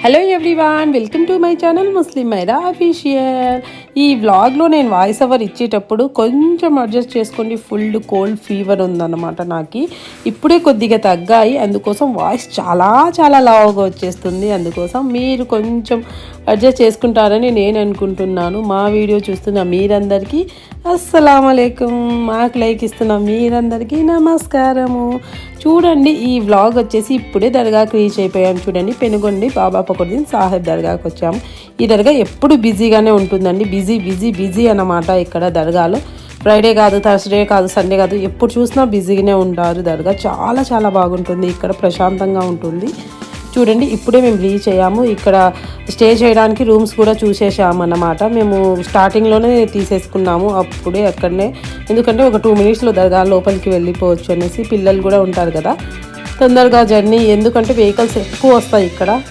Hello everyone, welcome to my channel Muslim Maira official. ఈ వ్లాగ్లో నేను వాయిస్ ఓవర్ ఇచ్చేటప్పుడు కొంచెం అడ్జస్ట్ చేసుకోండి. ఫుల్ కోల్డ్ ఫీవర్ ఉందన్నమాట నాకు. ఇప్పుడే కొద్దిగా తగ్గాయి, అందుకోసం వాయిస్ చాలా చాలా లావుగా వచ్చేస్తుంది. అందుకోసం మీరు కొంచెం అడ్జస్ట్ చేసుకుంటారని నేను అనుకుంటున్నాను. మా వీడియో చూస్తున్న మీరందరికీ అస్సలాము అలైకుం, మాకు లైక్ ఇస్తున్న మీరందరికీ నమస్కారము. చూడండి, ఈ వ్లాగ్ వచ్చేసి ఇప్పుడే దర్గాకి రీచ్ అయిపోయాం. చూడండి, పెనుగొండి బాబా ఫక్రుద్దీన్ సాహెబ్ దర్గాకి వచ్చాము. ఈ దర్గా ఎప్పుడు బిజీగానే ఉంటుందండి. బిజీ అన్నమాట. ఇక్కడ దర్గాలో ఫ్రైడే కాదు, థర్స్డే కాదు, సండే కాదు, ఎప్పుడు చూసినా బిజీగానే ఉంటారు. దర్గా చాలా చాలా బాగుంటుంది. ఇక్కడ ప్రశాంతంగా ఉంటుంది. చూడండి, ఇప్పుడే మేము రీచ్ అయ్యాము. ఇక్కడ స్టే చేయడానికి రూమ్స్ కూడా చూసేసామన్నమాట. మేము స్టార్టింగ్లోనే తీసేసుకున్నాము అప్పుడే అక్కడనే, ఎందుకంటే ఒక 2 మినిట్స్లో దర్గా లోపలికి వెళ్ళిపోవచ్చు అనేసి. పిల్లలు కూడా ఉంటారు కదా, తొందరగా జర్నీ, ఎందుకంటే వెహికల్స్ ఎక్కువ వస్తాయి ఇక్కడ.